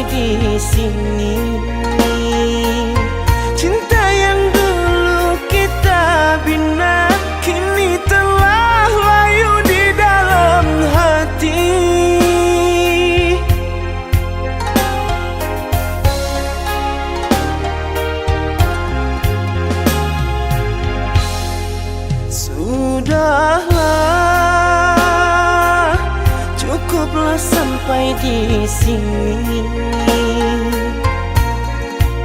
sampai di sini. Cinta yang dulu kita bina kini telah layu di dalam hati. Sudahlah, cukuplah sampai di sini.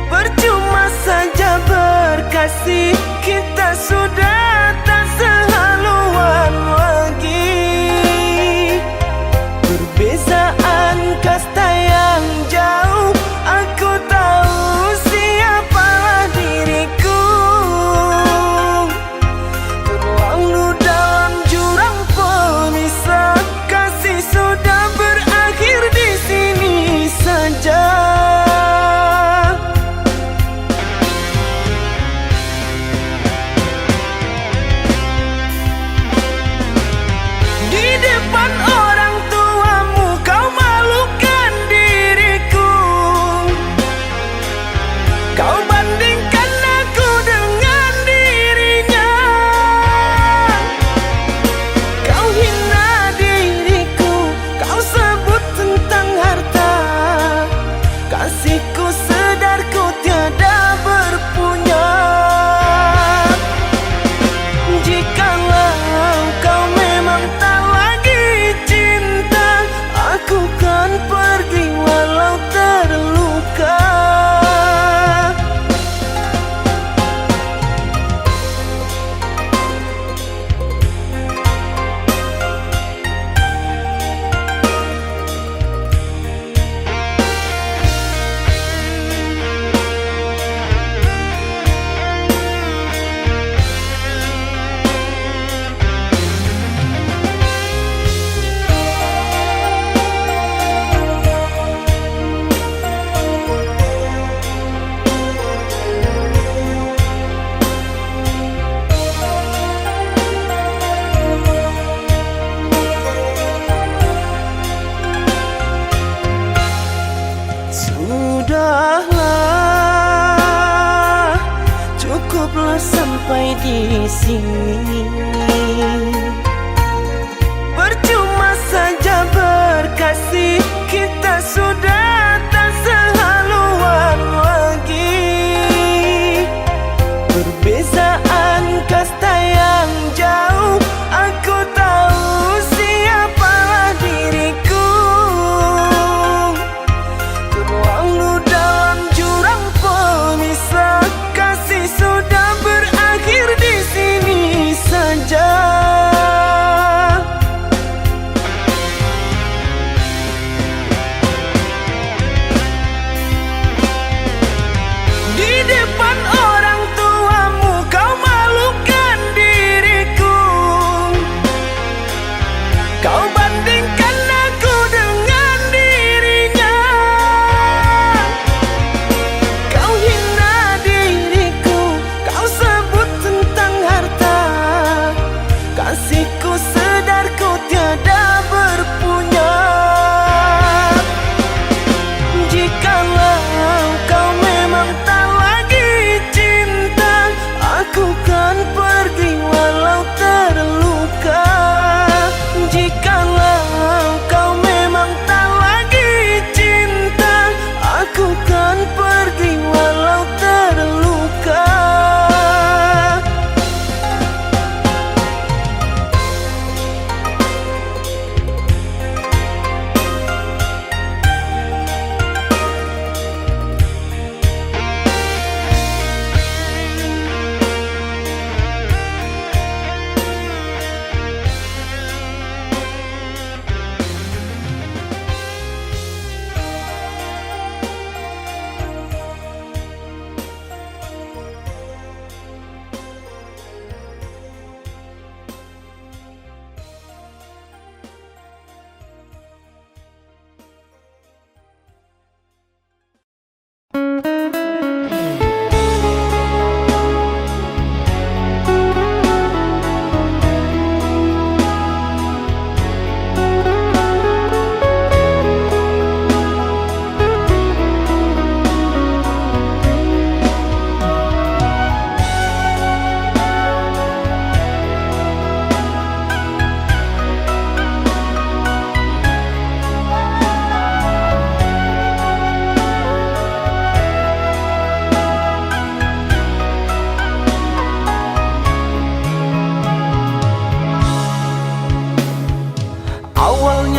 Percuma saja berkasih, kita sudah tak sehaluan lagi. Perbezaan kasta yang jauh, aku tahu siapalah diriku. Terlalu dalam jurang pemisah, kasih sudah berakhir di sini saja. Di depan orang tuamu kau malukan diriku. Kau bandingkan aku dengan dirinya. Kau hina diriku, kau sebut tentang harta. Kasihku sedarku tiada berpunya. Jikalau kau memang tak lagi cinta, aku kan pergi walau terluka. Sudahlah, cukuplah sampai di sini. Percuma saja berkasih, kita sudah tak sehaluan lagi. Perbezaan kasta yang jauh, aku tahu siapalah diriku. Terlalu dalam jurang pemisah, kasih sudah berakhir di sini saja.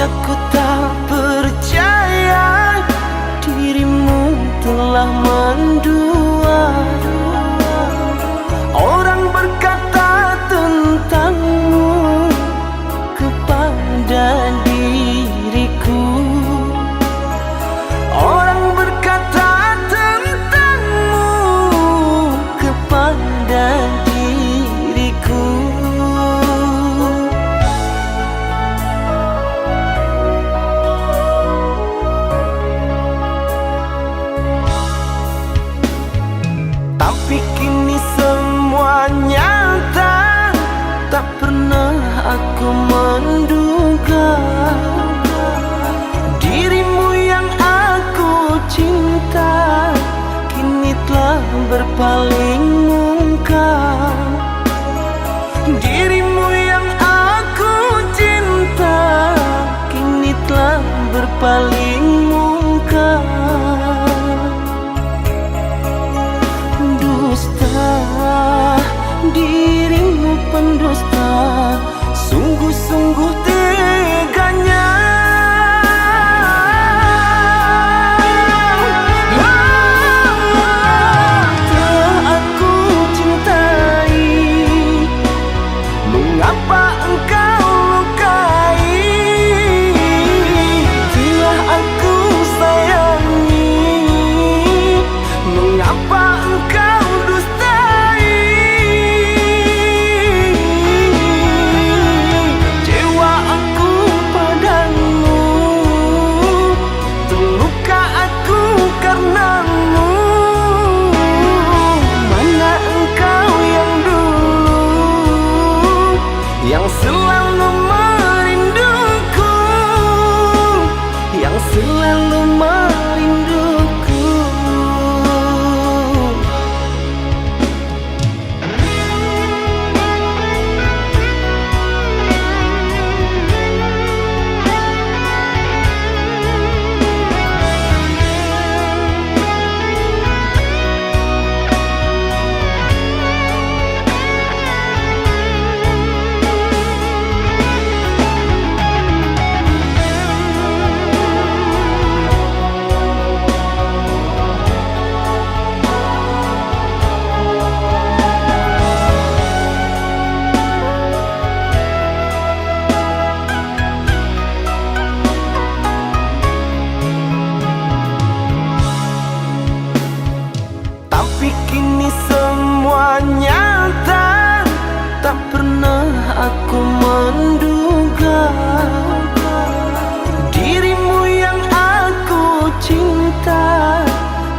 aku tak percaya dirimu telah mendua. Orang berkata tentangmu kepada diriku. Orang berkata tentangmu kepada diriku. Tapi kini semua nyata, tak pernah aku menduga dirimu yang aku cinta kini telah berpaling muka. Dirimu yang aku cinta kini telah berpaling muka. Dirimu pendusta, sungguh-sungguh teganya. Telah aku cintai, mengapa engkau lukai? Telah aku sayangi, mengapa engkau dustai? Cewa aku padamu, terluka aku karenamu. Mana engkau yang dulu, yang selalu merinduku, yang selalu merinduku. Tapi kini semua nyata, tak pernah aku menduga dirimu yang aku cinta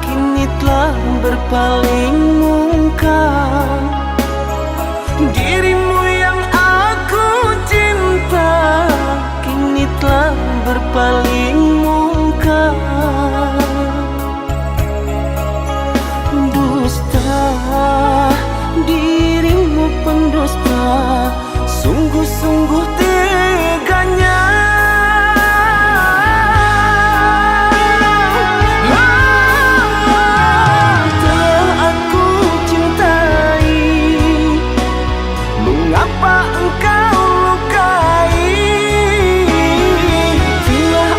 kini telah berpaling muka. Dirimu yang aku cinta kini telah berpaling muka. Dirimu pendusta, sungguh-sungguh teganya. Telah aku cintai, mengapa engkau lukai? Telah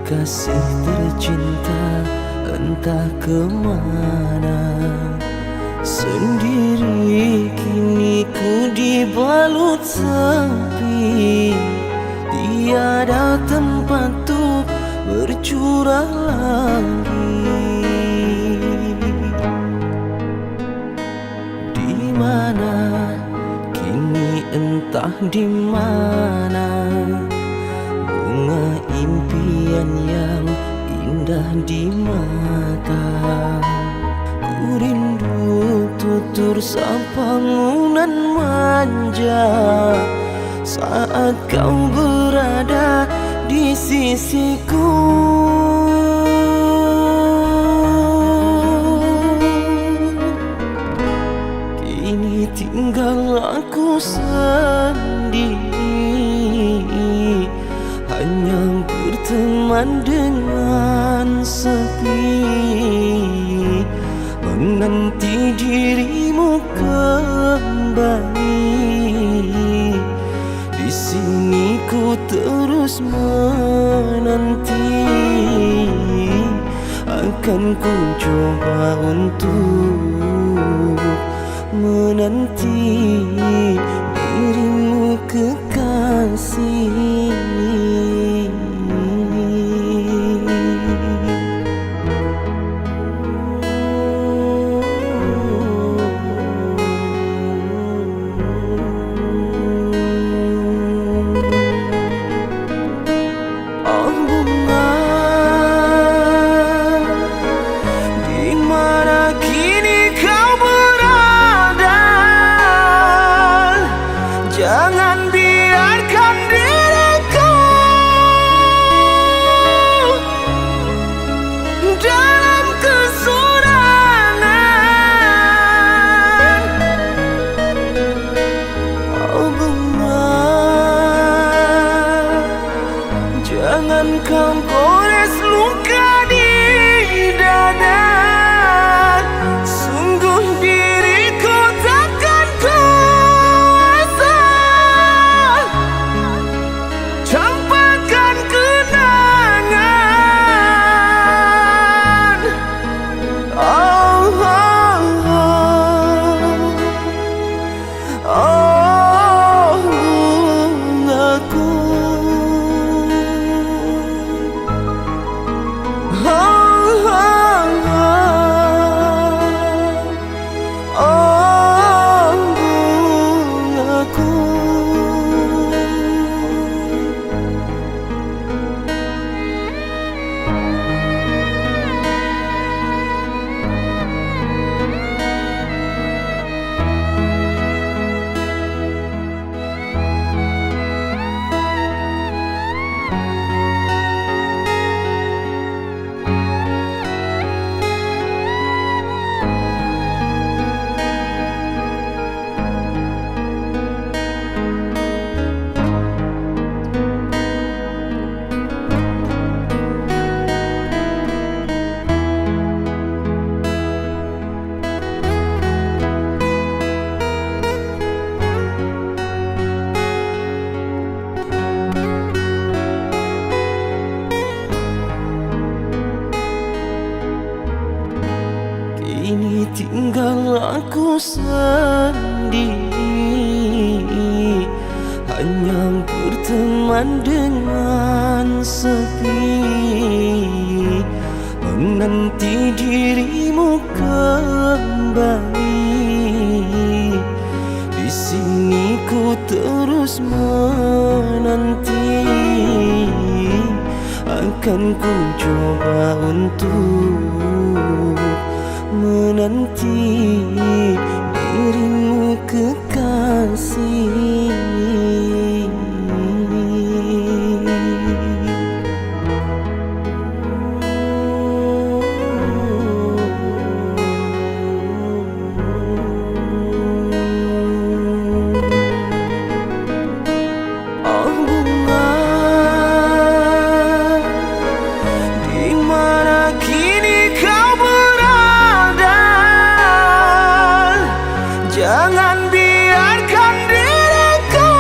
Kekasih tercinta entah kemana, sendiri kini ku dibalut sepi. Tiada tempat untuk bercurah lagi. Di mana kini entah di mana bunga impian yang indah di mata. Ku rindu tutur sampangunan manja saat kau berada di sisiku. Kini tinggal aku sendiri, hanya berteman dengan sepi, menanti dirimu kembali. Di sini ku terus menanti, akan ku coba untuk menanti dirimu kekasih. Jangan biarkan diriku dalam kesurangan. Oh bunga, jangan kau gores luka di dada. Sungguh diriku takkan kuasa campakkan kenangan. Oh, oh, oh, oh, bungaku. Oh, oh, oh, oh, bungaku. Kini tinggal aku sendiri, hanya berteman dengan sepi, menanti dirimu kembali. Di sini ku terus menanti, akan ku coba untuk menanti dirimu kekasih. Oh bunga, di mana kini kau berada. Jangan biarkan diriku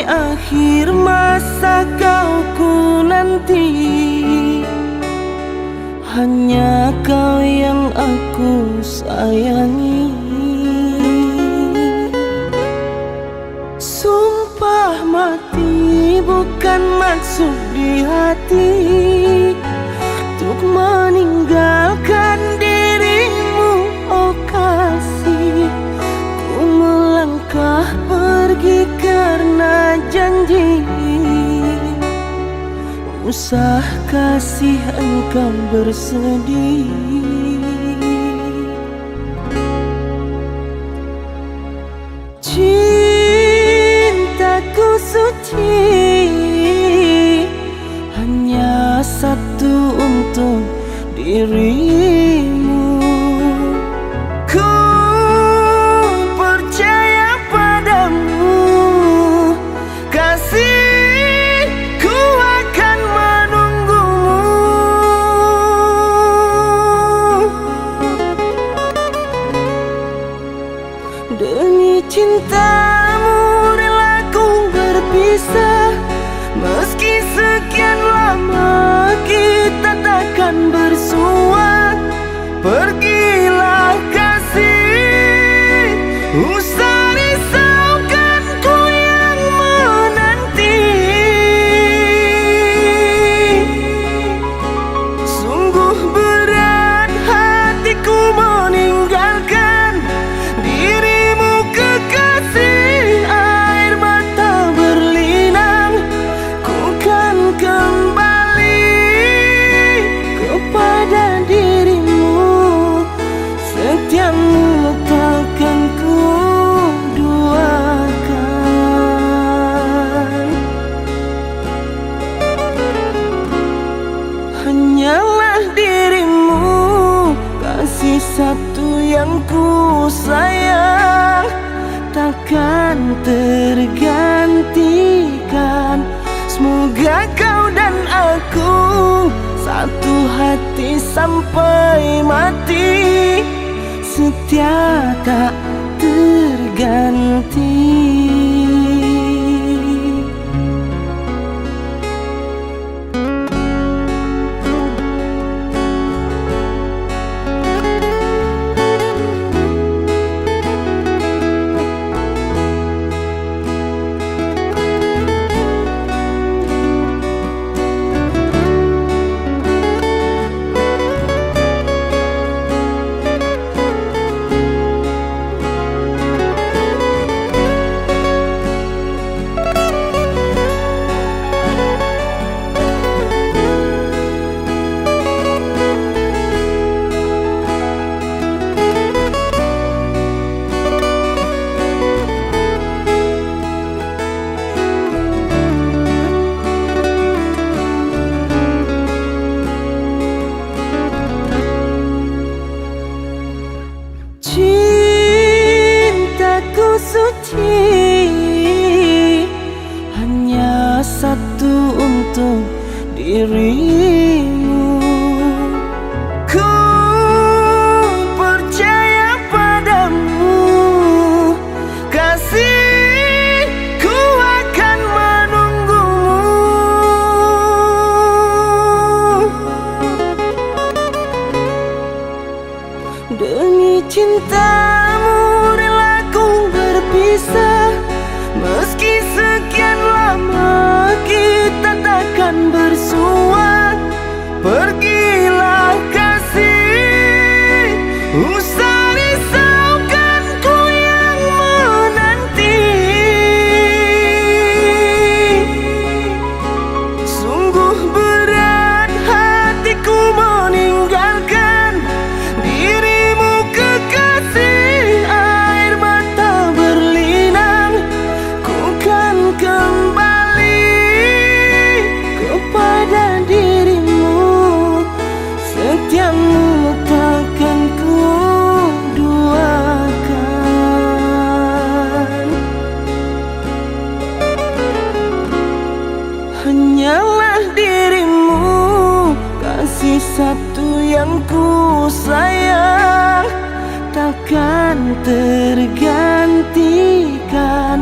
akhir masa kau ku nanti. Hanya kau yang aku sayangi. Sumpah mati bukan maksud di hati untuk meninggalkan dirimu, oh kasih. Ku melangkah pergi karena janji. Usah kasih engkau bersedih. Cintaku suci hanya satu untuk dirimu. Ku percaya padamu, kasihku akan menunggumu. Demi cintamu rela ku berpisah. Meski sekian lama kita takkan bersua. Pergilah kasih, usah risaukan ku yang menanti. Sungguh berat hatiku meninggalkan dirimu kekasih. Air mata berlinang, ku kan kembali kepada dirimu. Setiamu takkan ku duakan. Hanyalah dirimu, kasih satu yang ku sayang. Takkan tergantikan. Semoga kau dan aku satu hati sampai mati. Setia tak terganti. Cintaku suci hanya satu untuk dirimu. Ku percaya padamu, kasihku akan menunggumu. Demi cintamu rela ku berpisah. Meski sekian lama kita takkan bersua. Pergilah kasih, usah risaukan ku yang menanti. Sungguh berat hatiku meninggalkan dirimu kekasih. Air mata berlinang, ku kan kembali kepada dirimu. Setiamu takkan ku duakan. Hanyalah dirimu, kasih satu yang ku sayang. Takkan tergantikan.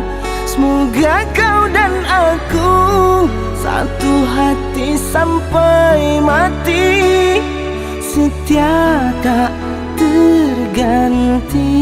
Semoga kau dan aku satu hati sampai mati, setia tak terganti.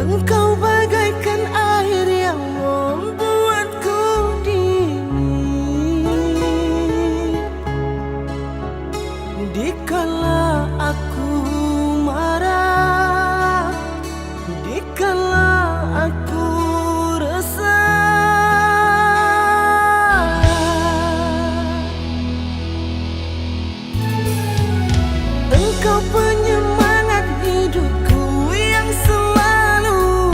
Engkau bagaikan air yang membuatku dingin. Dikala aku marah, dikala aku resah, engkau penyemangat hidupku yang selalu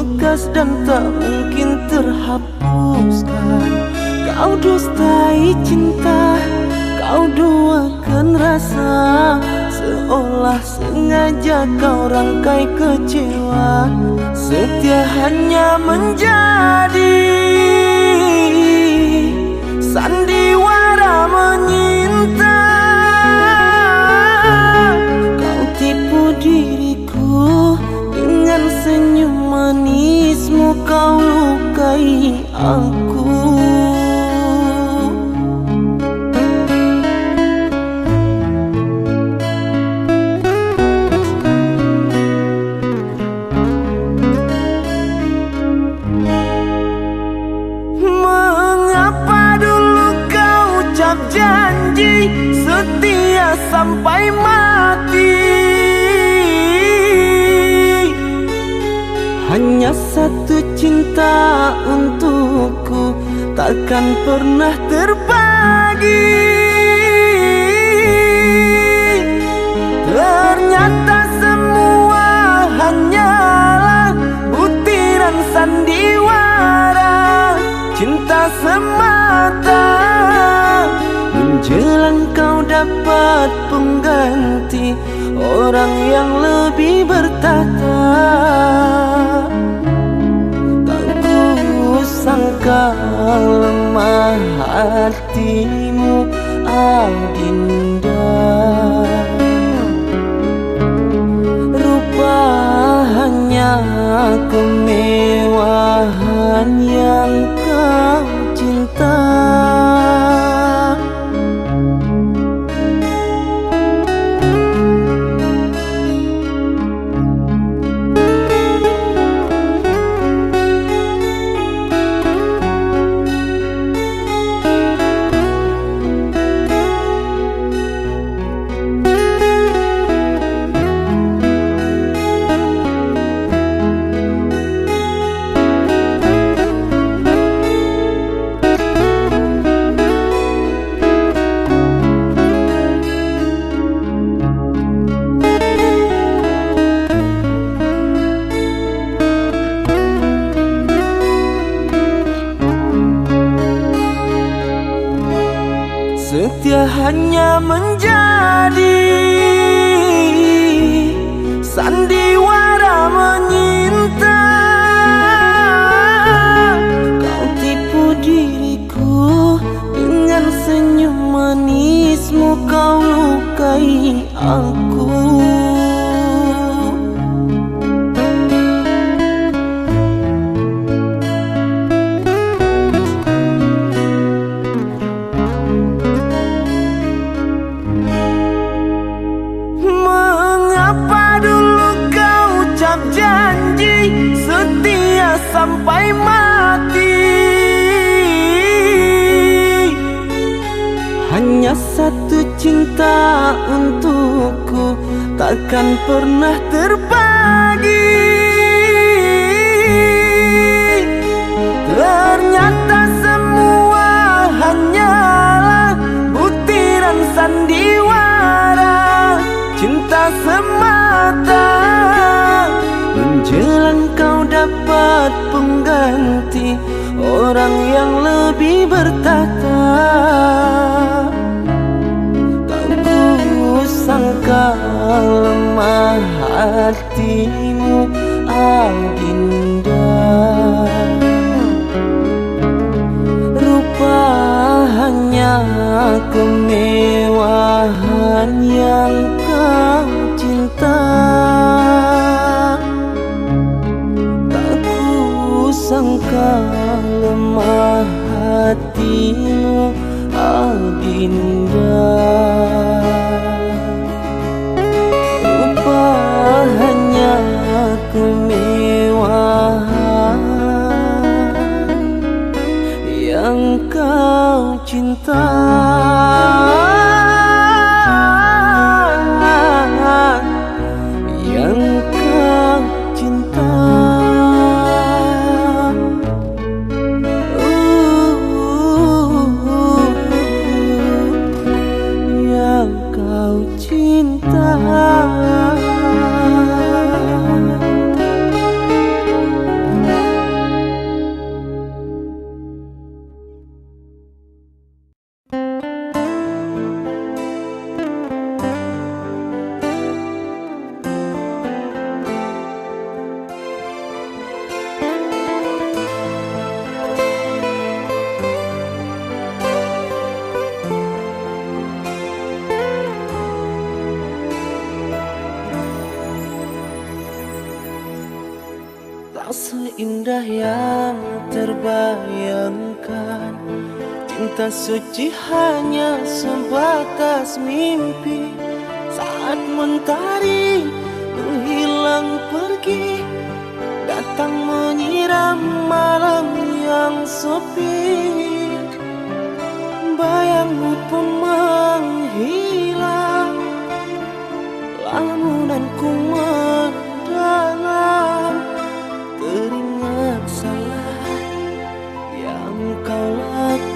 bekas dan tak mungkin terhapuskan. Kau dustai cinta, kau duakan rasa, seolah sengaja kau rangkai kecewa. Setia hanya menjadi sandiwara menyinta. Kau tipu diriku dengan senyum manismu, kau lukai aku. Janji setia sampai mati, hanya satu cinta untukku, takkan pernah terbagi. Ternyata semua hanyalah butiran sandiwara, cinta semata. Menjelang kau dapat pengganti, orang yang lebih bertata. Tak kusangka lemah hatimu, Adinda. Rupa hanya kemewahan yang kau cinta. Setia hanya menjadi sandiwara menyinta. Kau tipu diriku dengan senyum manismu, kau lukai aku. Janji setia sampai mati, hanya satu cinta untukku, takkan pernah terbagi. Ternyata semua hanyalah butiran sandiwara, cinta semata. Menjelang kau dapat pengganti, orang yang lebih bertata. Tak kusangka lemah hatimu, Adinda. Rupa hanya kemewahan yang kau cinta. Sangka lemah hatimu, Adinda. Rupa hanya kemewahan yang kau cinta. Yang kau cinta. Cinta. Seindah yang terbayangkan, cinta suci hanya sebatas mimpi. Saat mentari menghilang pergi, datang menyiram malam yang sepi. Bayangmu pun menghilang, lamunanku mendalam. Teringat salah yang kau lakukan.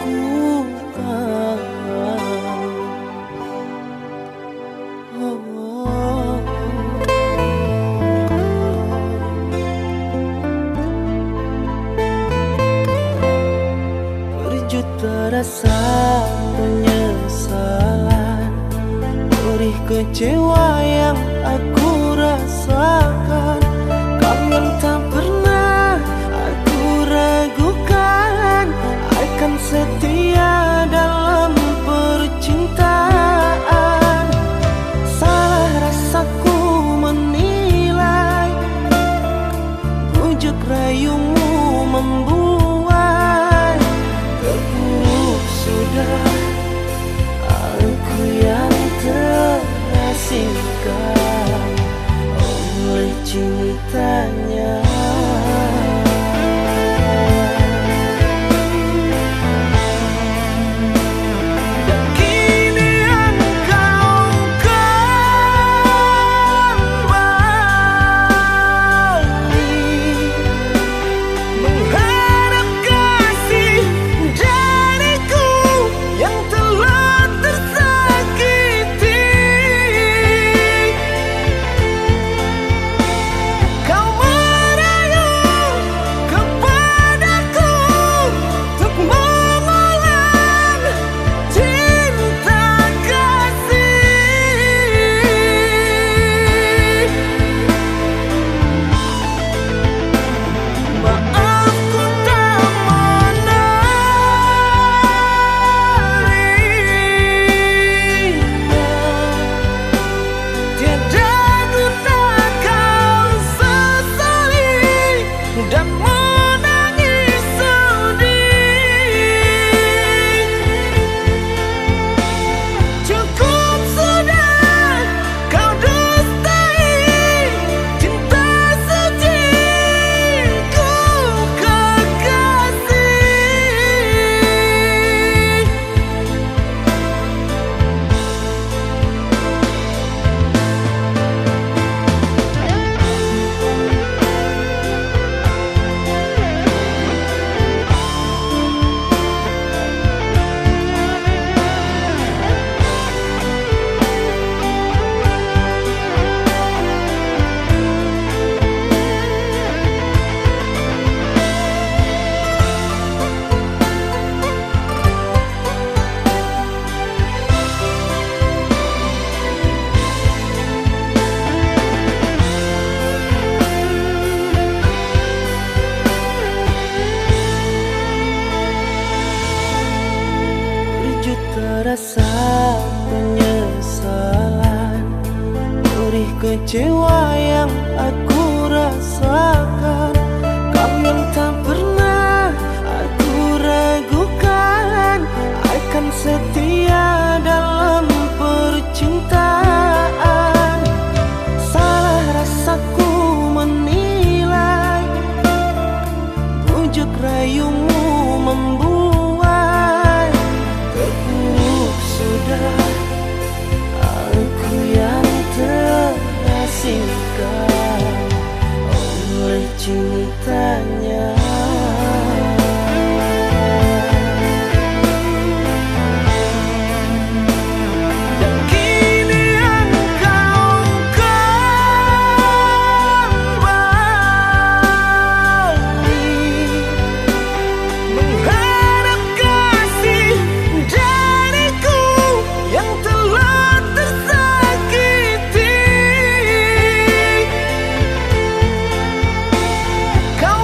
Berjuta rasa penyesalan, perih kecewa yang aku rasakan. Kau yang tak pernah aku ragukan, akan setia dalam percintaan. Salah rasaku menilai, bujuk rayumu membuat terpuruk sudah aku yang terasingkan oleh cintanya. Dan kini engkau kembali mengharap kasih dariku yang telah tersakiti. Kau merayu kepadaku untuk mengulang cinta kasih. Maafku tak menerima, tiada guna kau sesali dan menangis sedih. Cukup sudah kau dustai cinta suciku, kekasih. Berjuta rasa penyesalan, perih kecewa yang aku rasakan. Kau yang tak pernah aku ragukan, akan setia dalam percintaan. Salah rasaku menilai, bujuk rayumu membuat terpuruk sudah aku yang terasingkan oleh cintanya. Dan kini engkau kembali mengharap kasih dariku yang telah tersakiti. Kau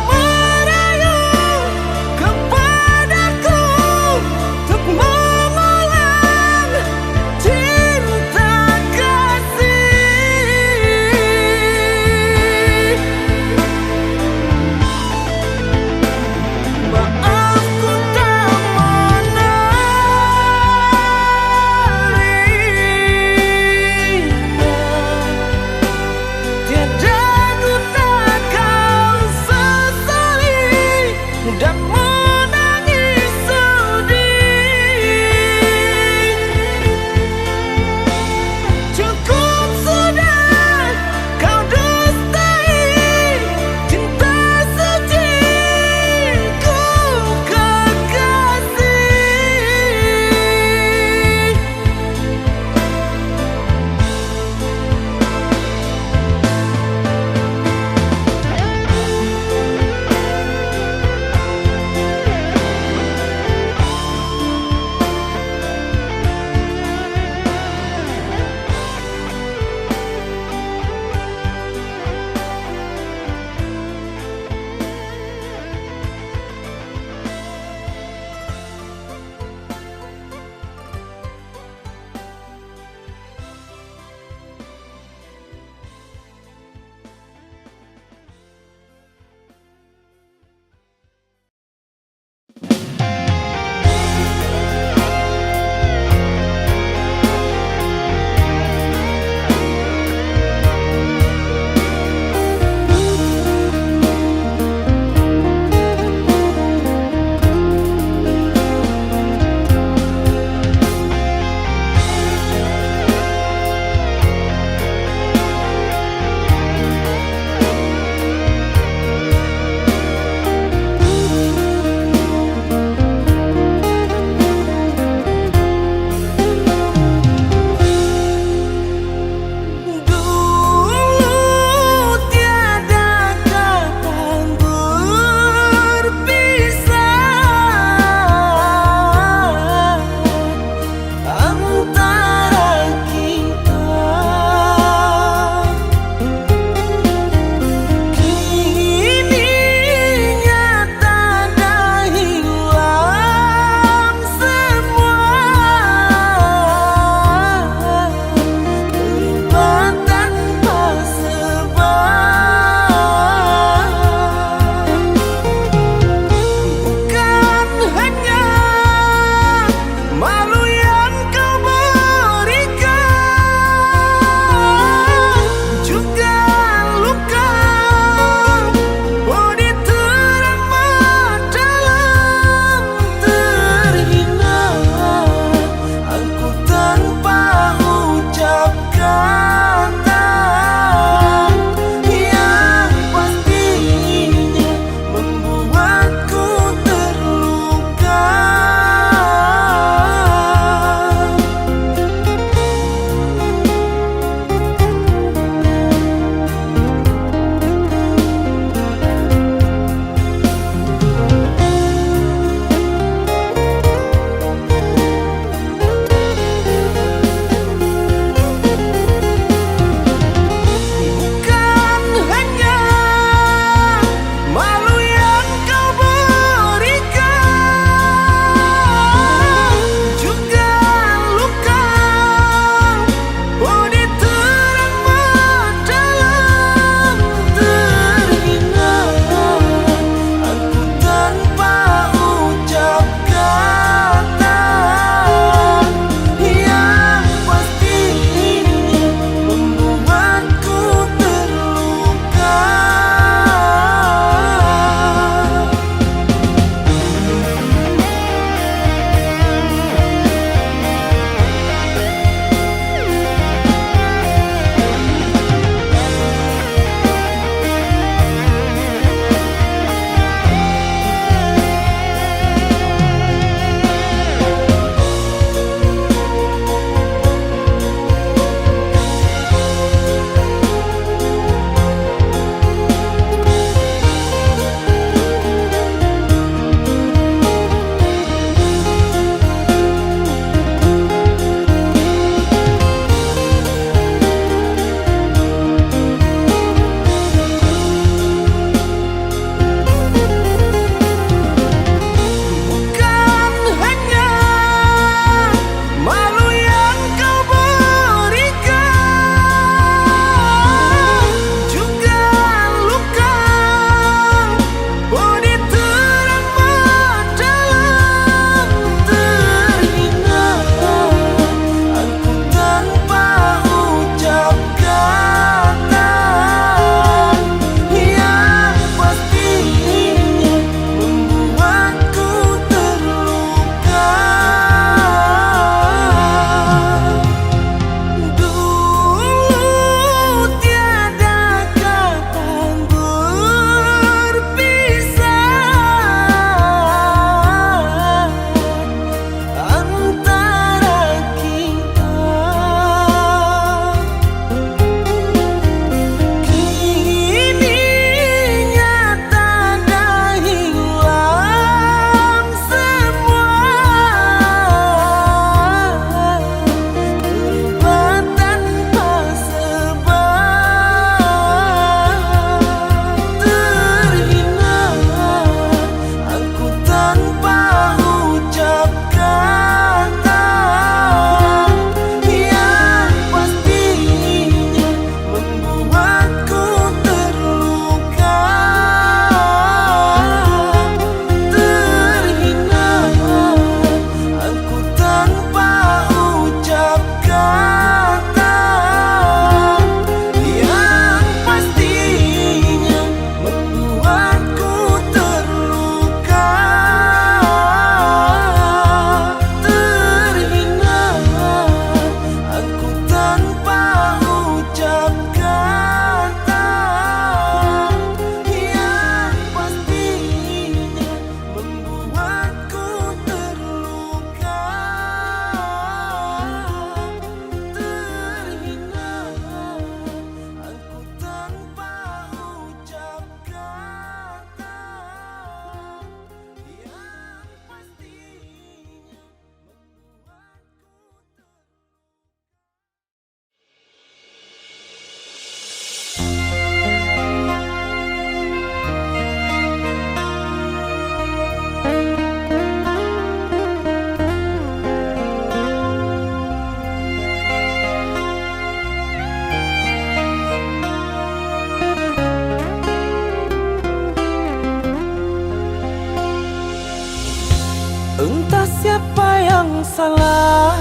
Entah siapa yang salah,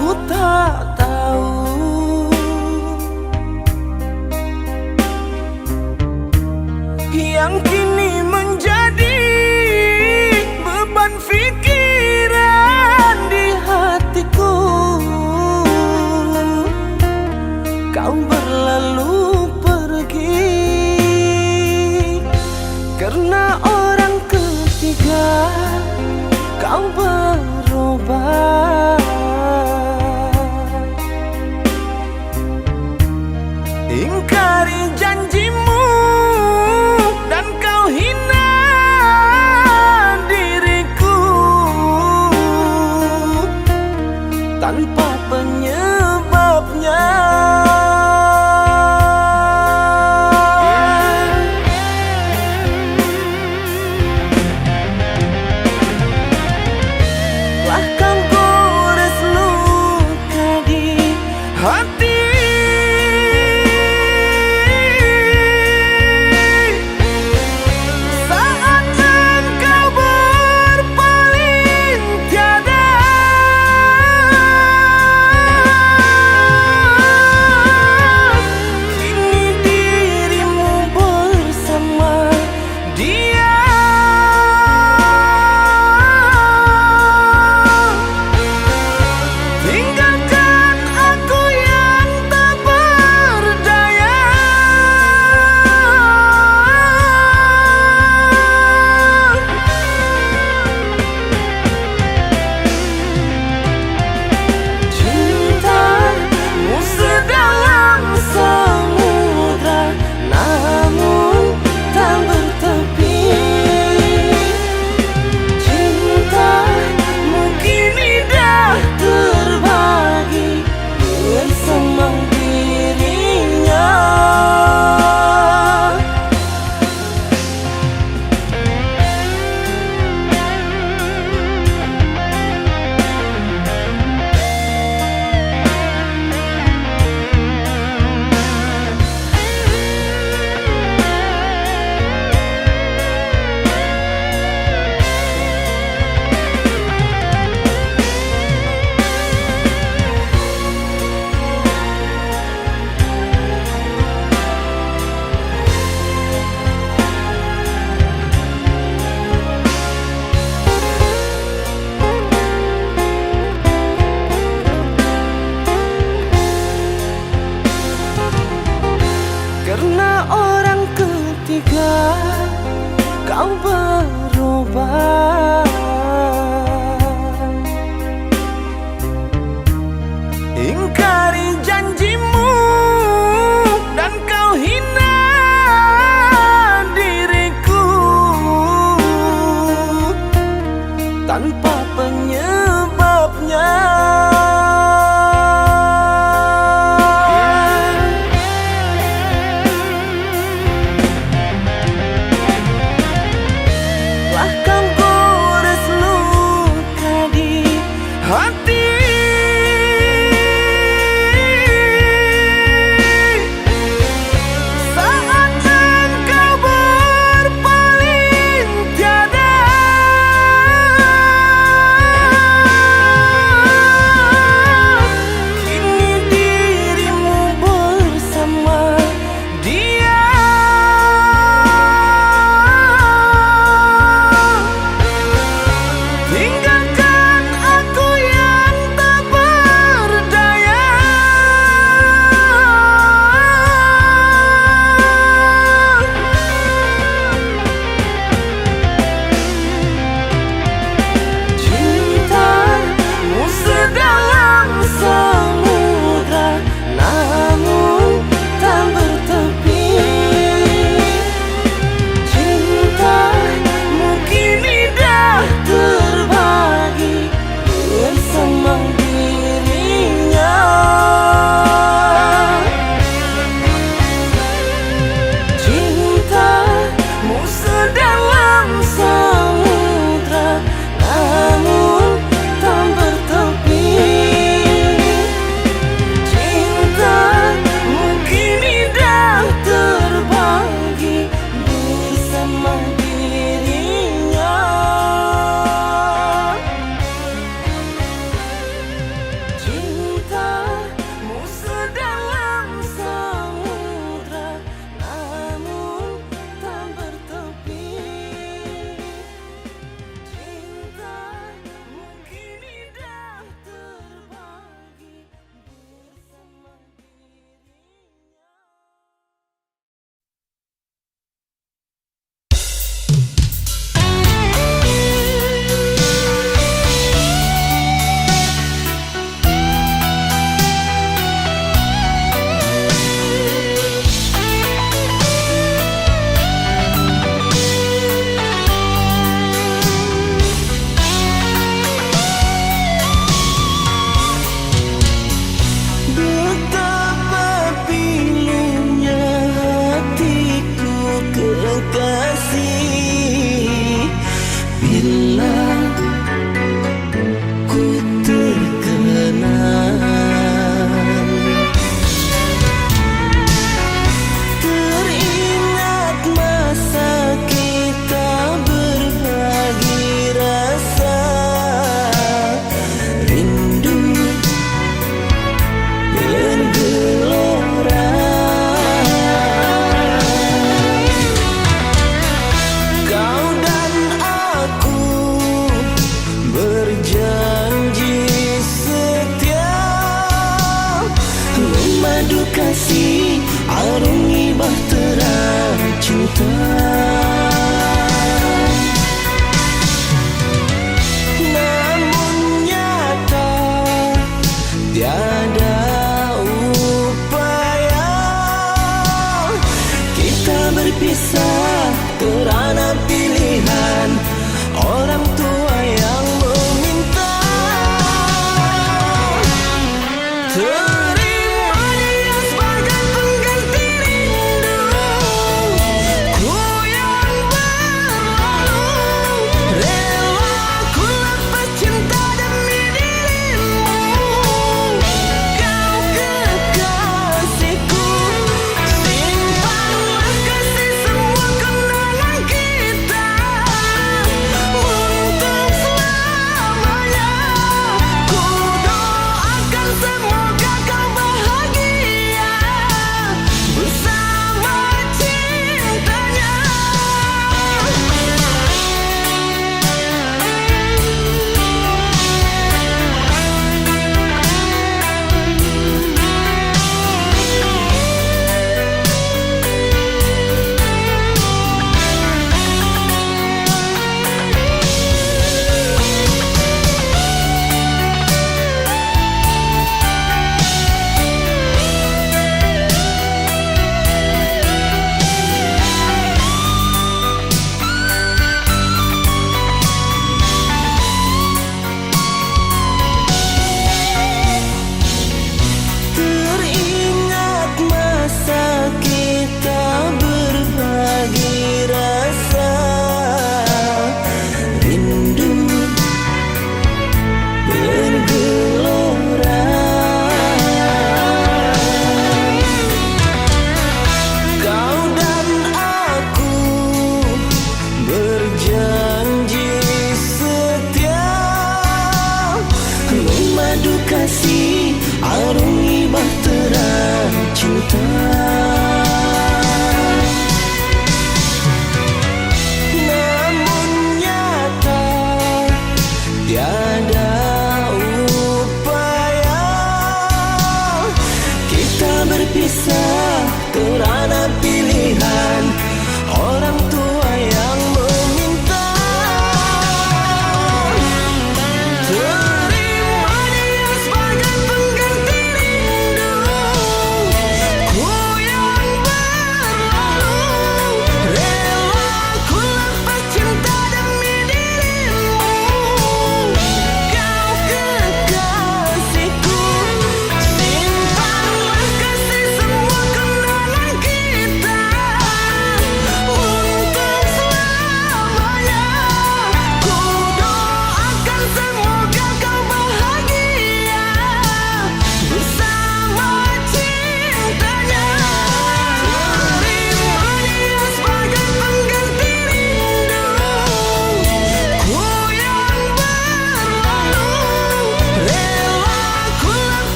ku tak tahu. Yang kini menjadi beban pikiran di hatiku, kau berlalu pergi karena orang ketiga. Kau berubah, ingkari janjimu, dan kau hina diriku tanpa penyebabnya. Hati saat engkau berpaling tiada, kini dirimu bersama dia. Tinggalkan aku yang tak berdaya. Cintamu sedalam samudra, namun tak bertepi. Cintamu kini dah terbagi bersama dirinya. Karena orang ketiga, kau berubah, ingkari janjimu, dan kau hina diriku tanpa penyebabnya. Kau gores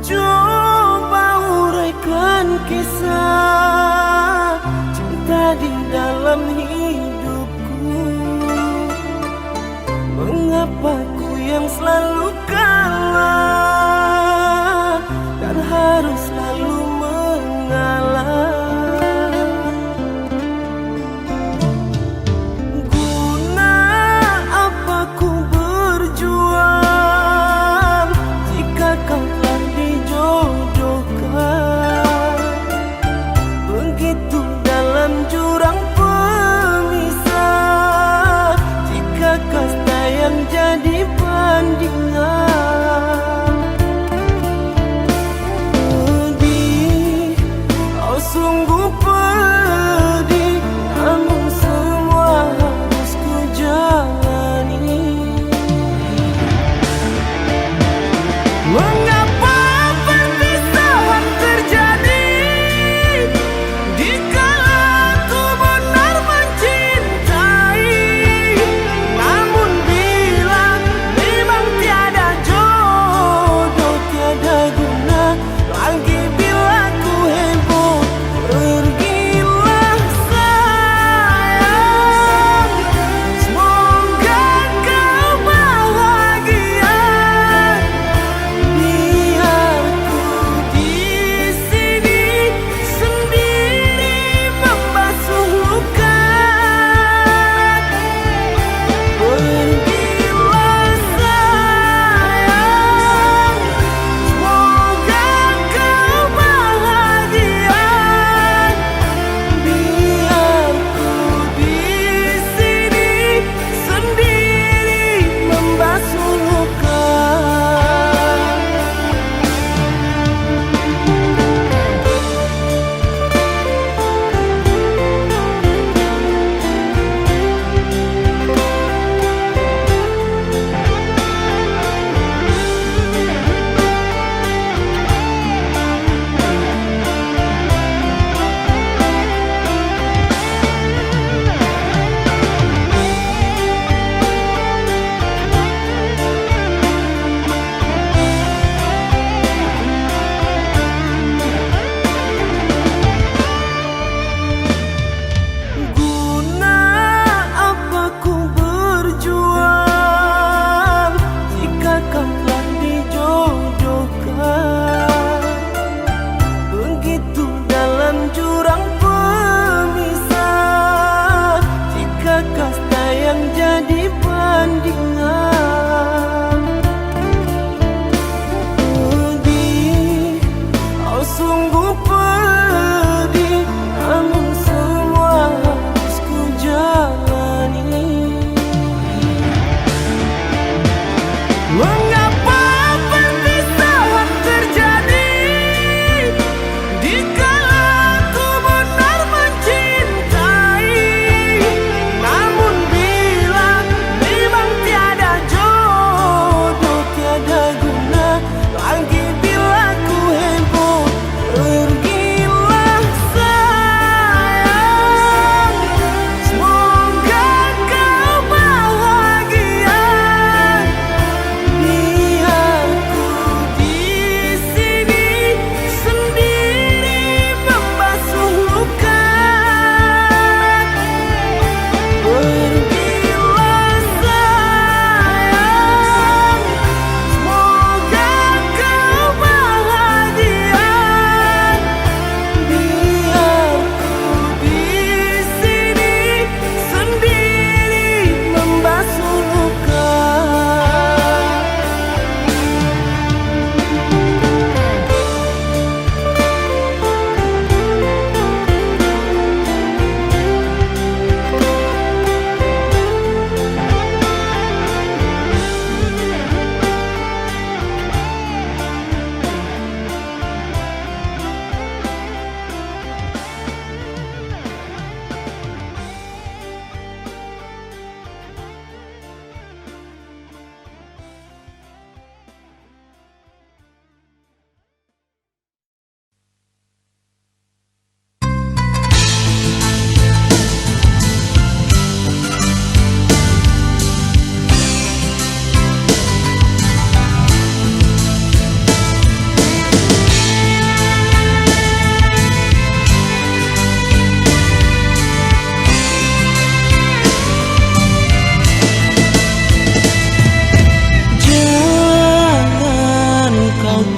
Coba uraikan kisah cinta di dalam hidupku. Mengapa ku yang selalu kalah dan harus selalu mengalah? Guna apa ku berjuang jika kau telah dijodohkan? Begitu dalam jurang pemisah, jika kasta yang jadi bandingan.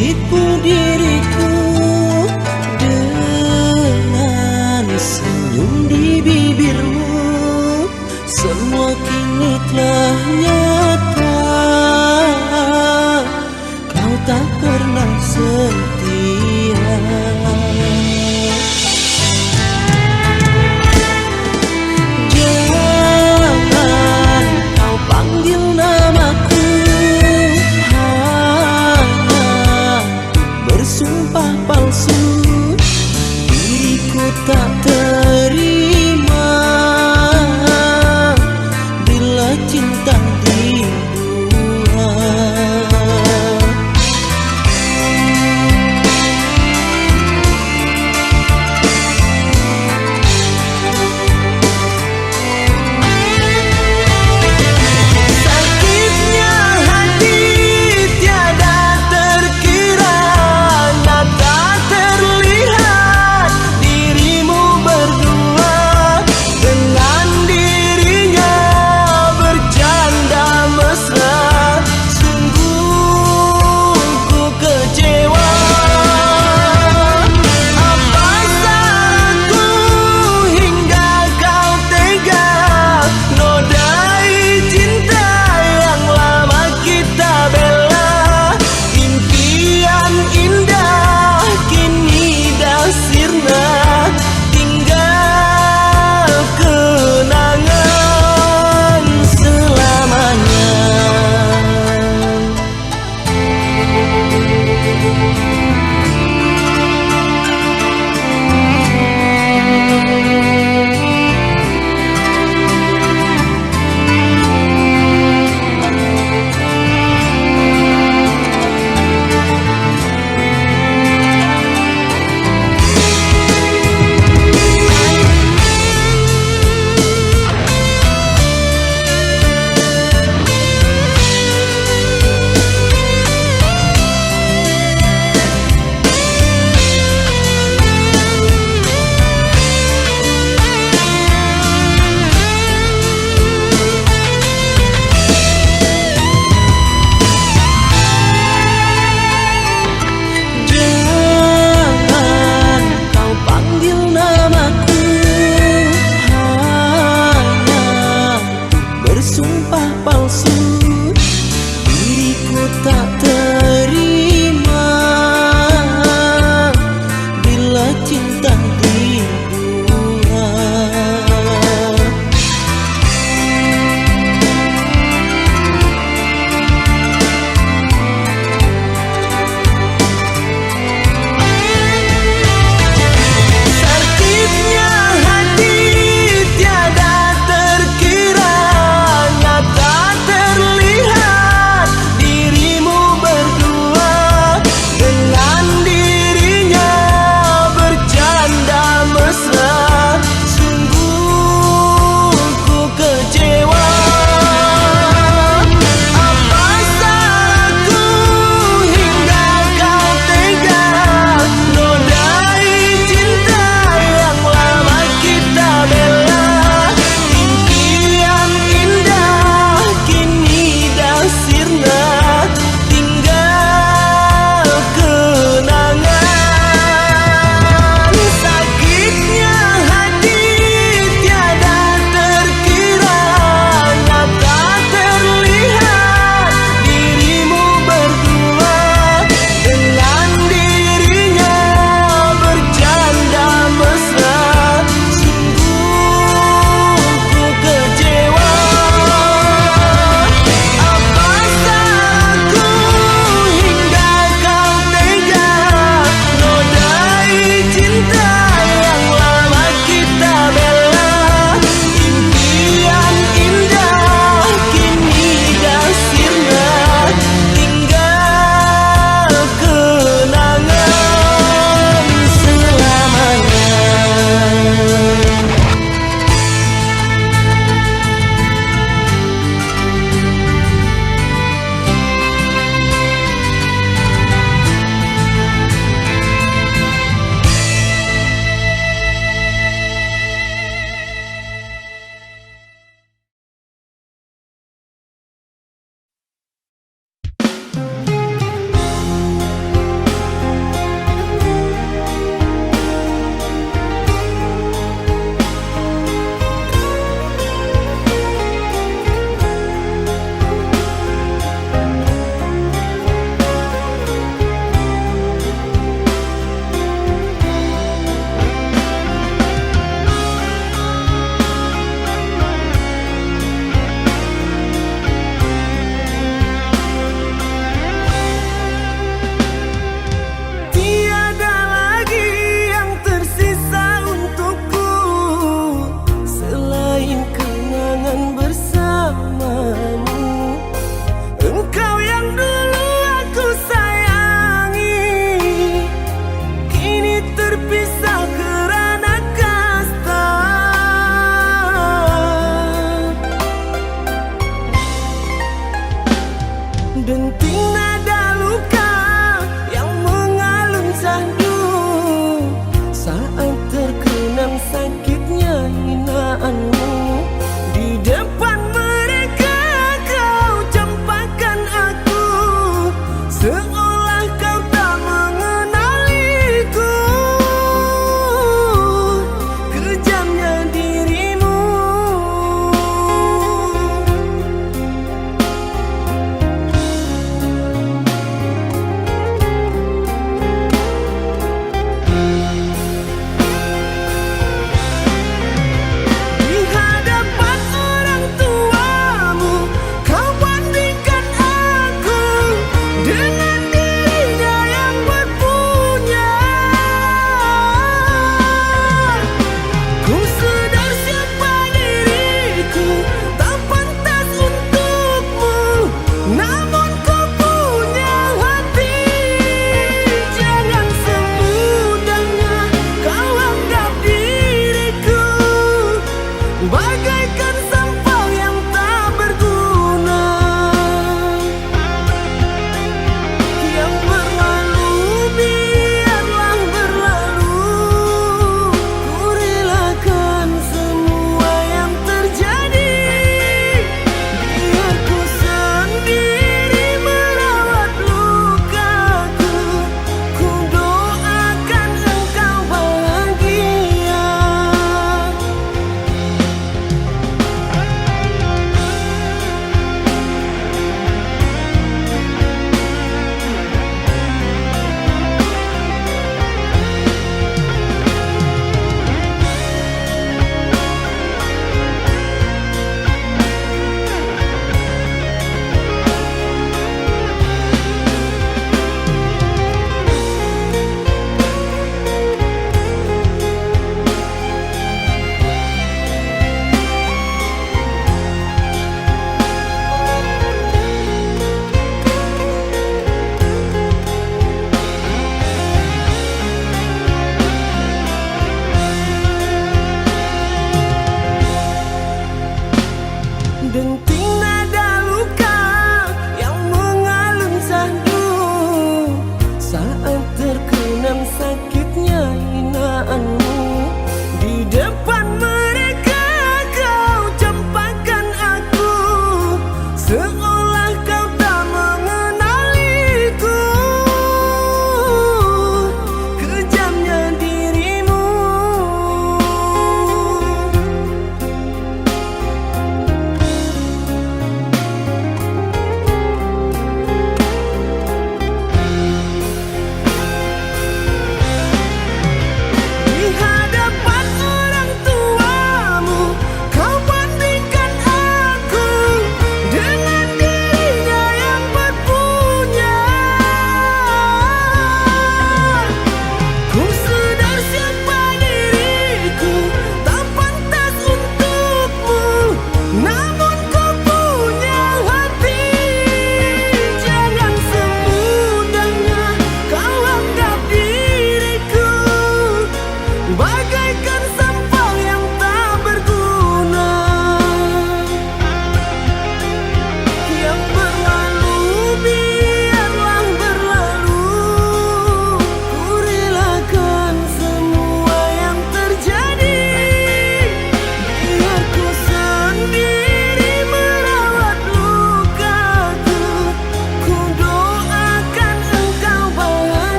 tipu diriku dengan senyum di bibirmu. Semua kini telah nyata, kau tak pernah setia. Jangan kau panggil namaku hanya bersumpah palsu. Diriku tak terima bila cinta dibuat. Sakitnya hati tiada terkira, nyata terlihat dirimu berdua dengan dirinya bercanda mesra. Sungguh ku kecewa. Apa salahku hingga kau tega nodai cinta yang lama kita bela. Impian indah kini dah sirna, tinggal kenangan selamanya.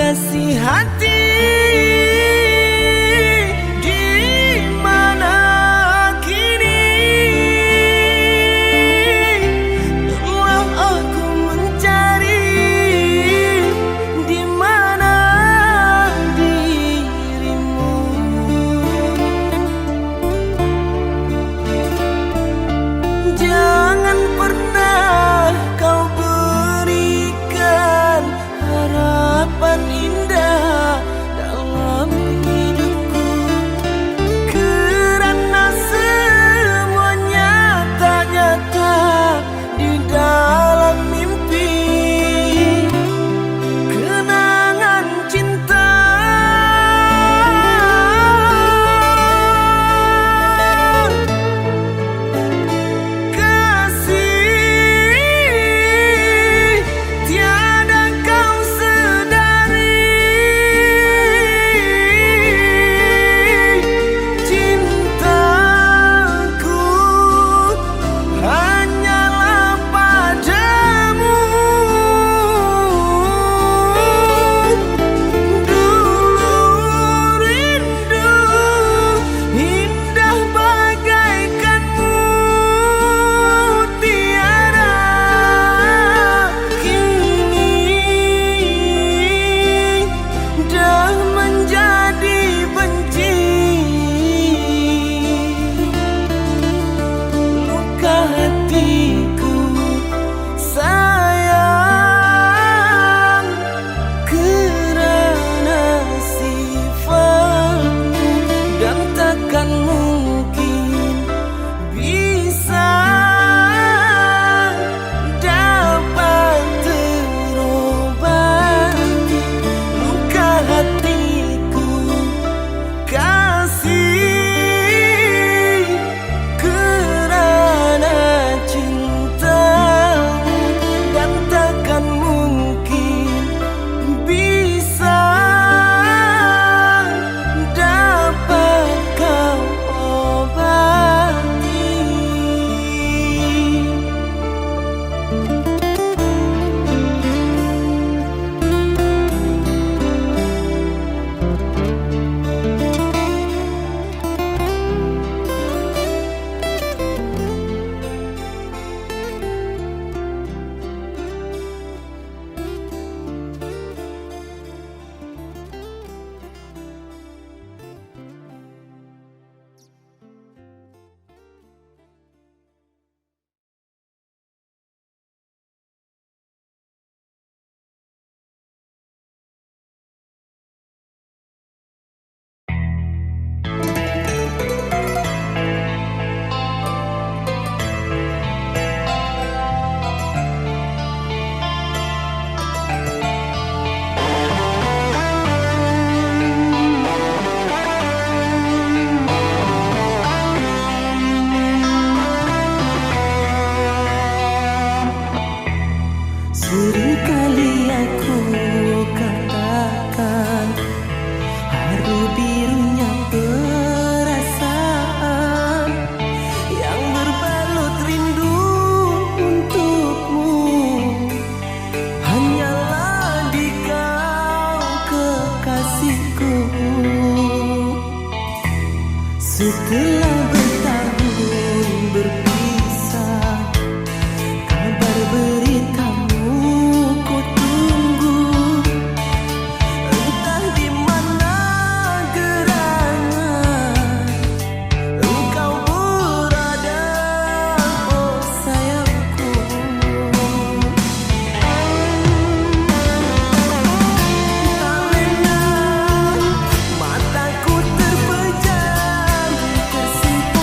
kasih hati, di mana kini lelah aku mencari, di mana dirimu. Jangan pernah kau berikan harapan indah dalam hidupku, karena semuanya tak nyata di dalam mimpi. Kenangan cinta kasih tiada kau sedari, cintaku hanyalah padamu. Dulu rindu indah bagaikanmu tiada, kini dah menjadi benci. Luka hatiku sayang, kerana sifatmu, dan takkan mungkin bisa dapat terobati. Luka hatiku kasih, kerana cintamu, dan takkan mungkin bisa dapat kau obati. Seringkali aku katakan haru birunya perasaan yang berbalut rindu untukmu, hanyalah di kau kekasihku. Setelah bertahun berpisah, kabar beritamu ku tunggu. Entah di mana gerangan engkau berada, oh sayangku. Tak lena mataku terpejam, tersimpan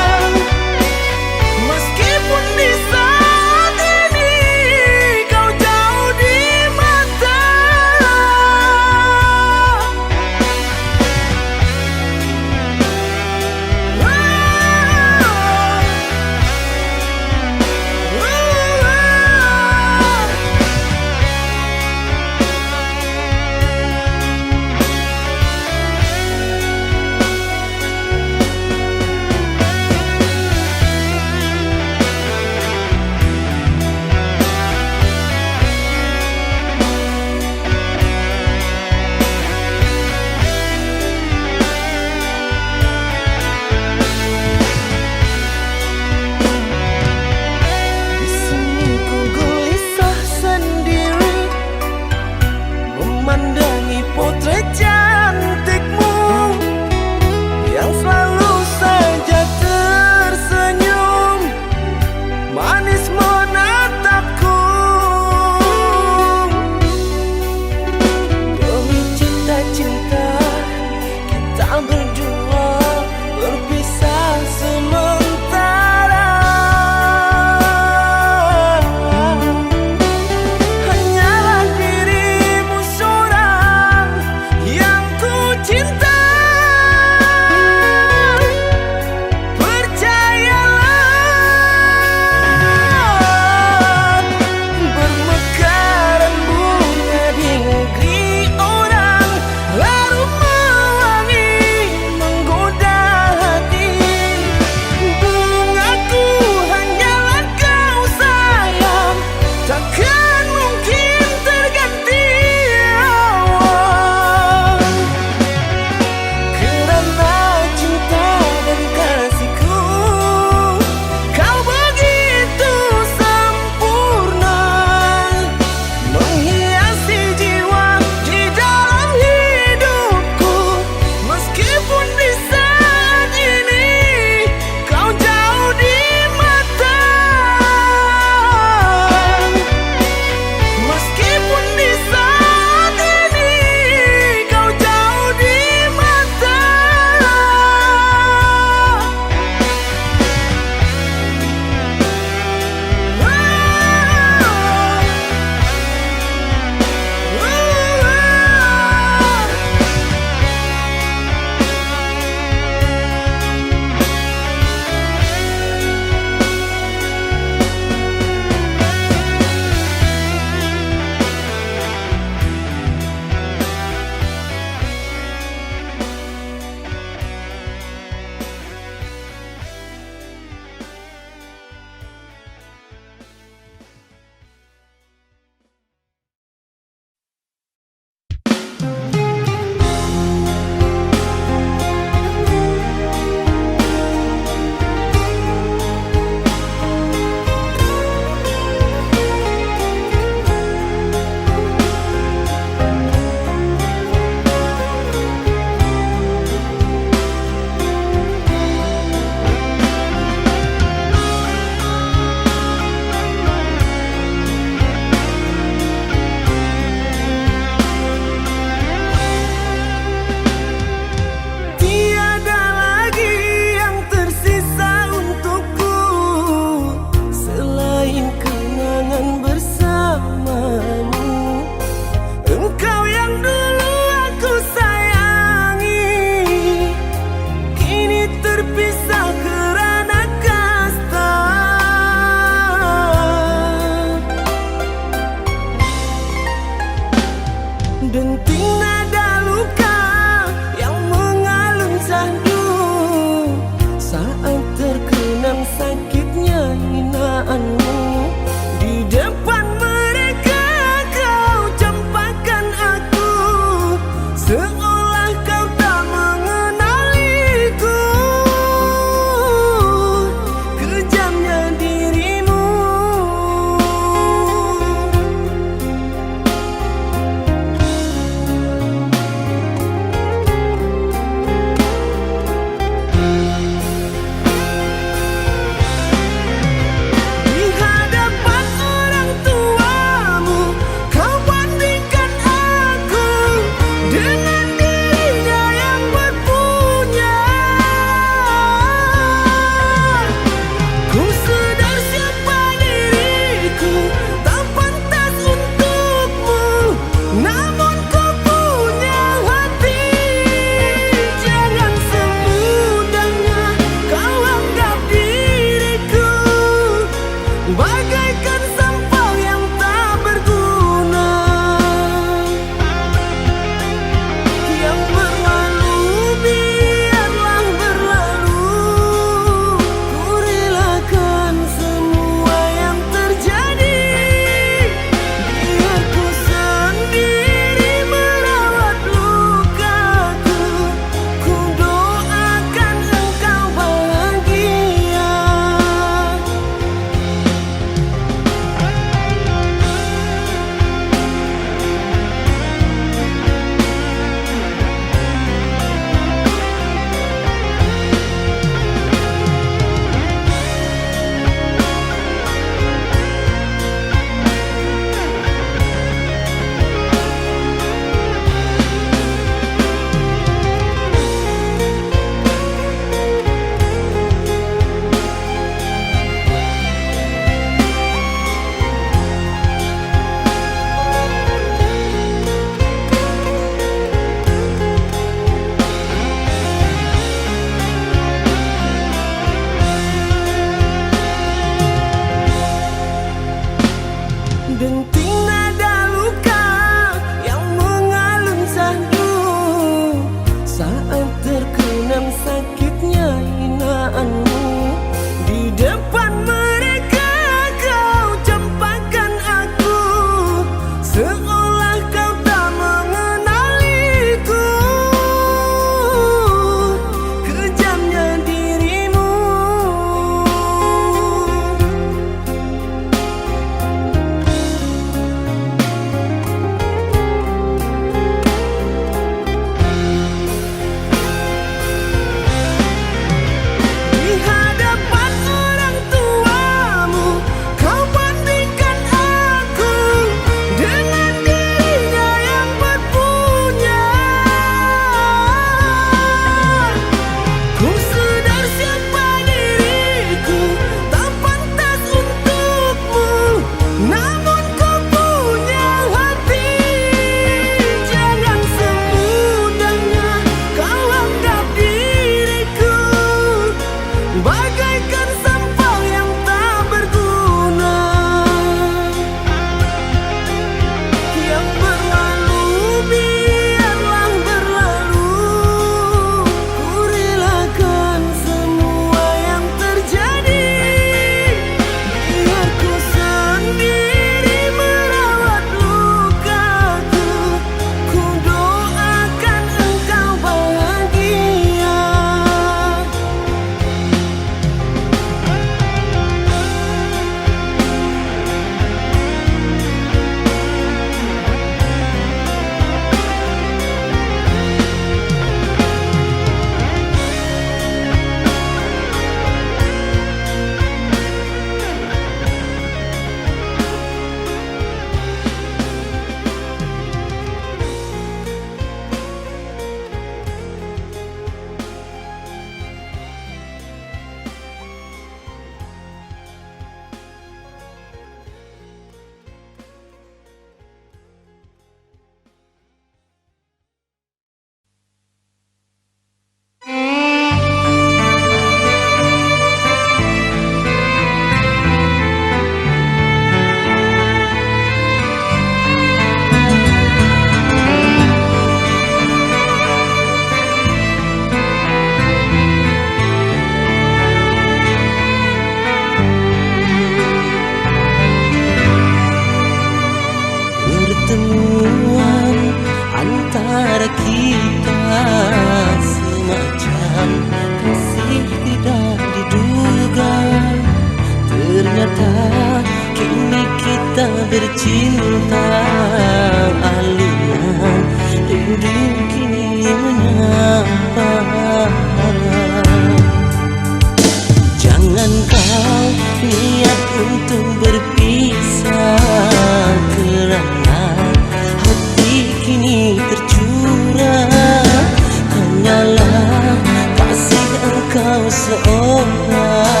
seorang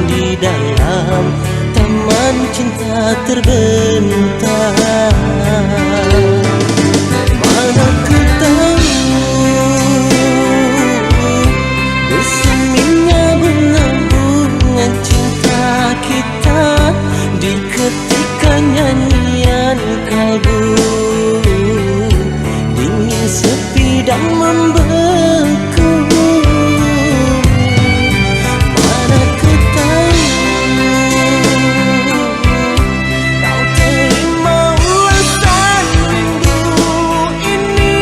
di dalam taman cinta terbentang. Mana ku tahu berseminya bunga-bunga cinta kita di ketika nyanyian kalbu dingin sepi dan membeku. Mana ku tahu kau terima ulasan rindu ini.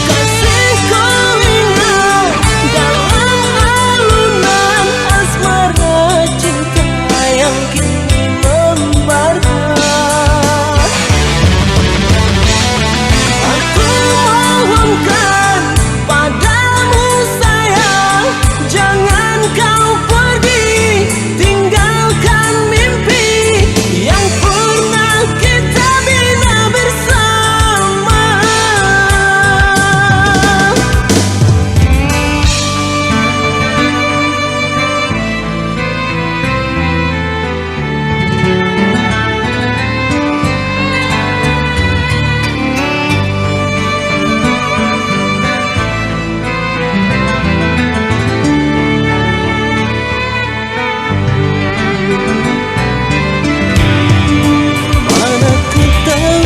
Kasihku ingat dalam alunan asmara cinta yang kini membara. Aku mohonkan padamu sayang, jangan kau pergi, tinggalkan mimpi yang pernah kita bina bersama. Mana ku tahu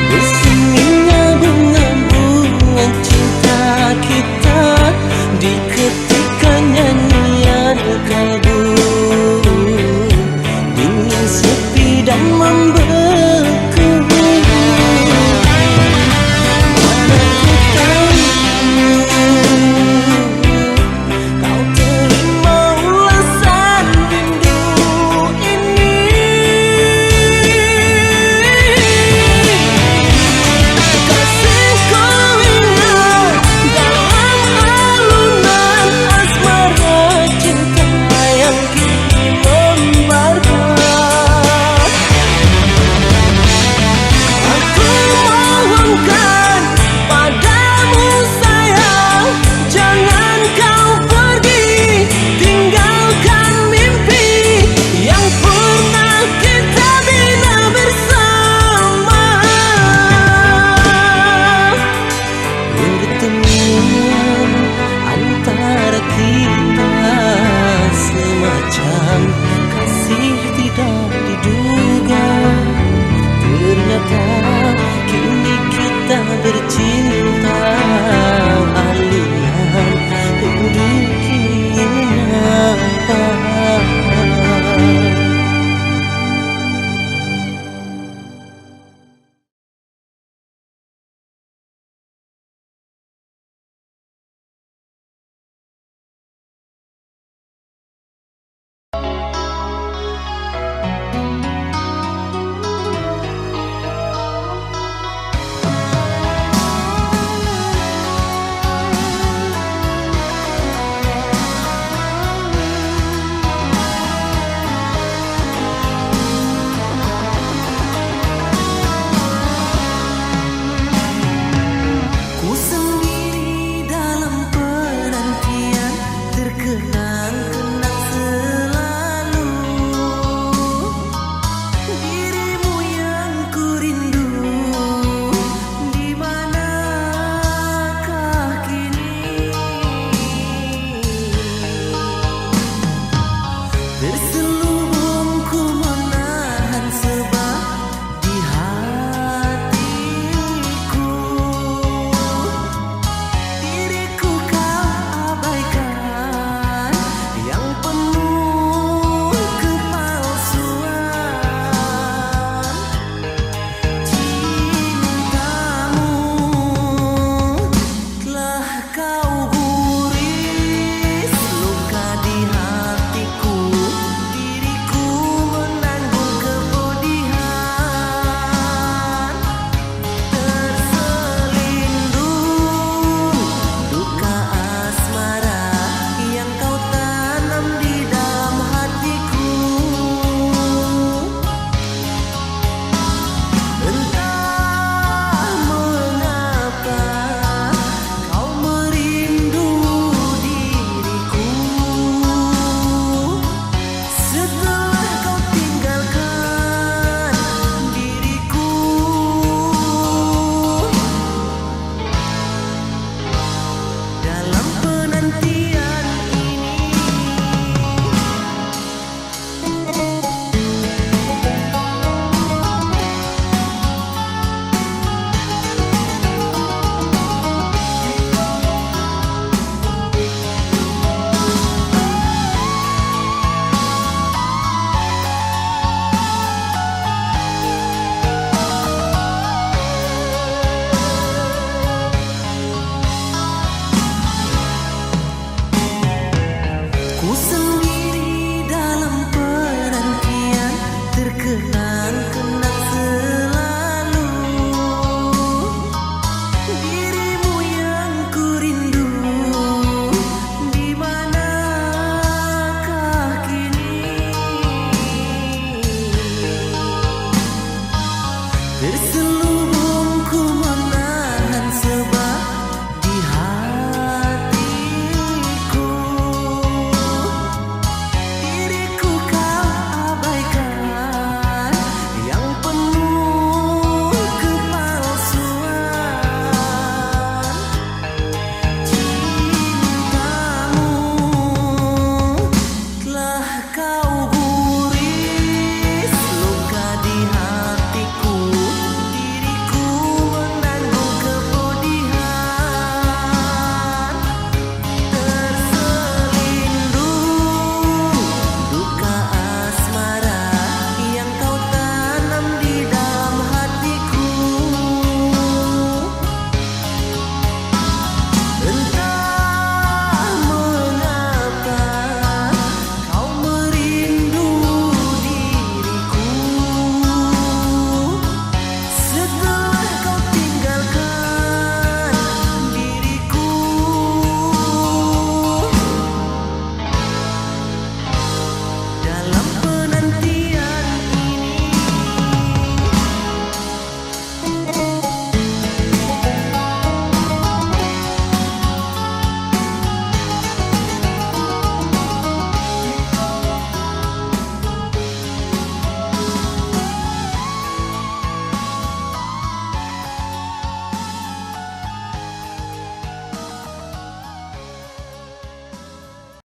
berseminya bunga-bunga cinta kita di ketika nyanyian kalbu dingin sepi dan membeku. Mana ku tahu kau terima ulasan rindu ini. Kasihku ingat dalam alunan asmara cinta yang kini membara. Aku mohonkan padamu sayang, jangan kau pergi, tinggalkan mimpi yang pernah kita bina bersama. Pertemuan antara kita semacam kasih tidak diduga. Ternyata kini kita bercinta, alunan rindu kini menyapa. seluruh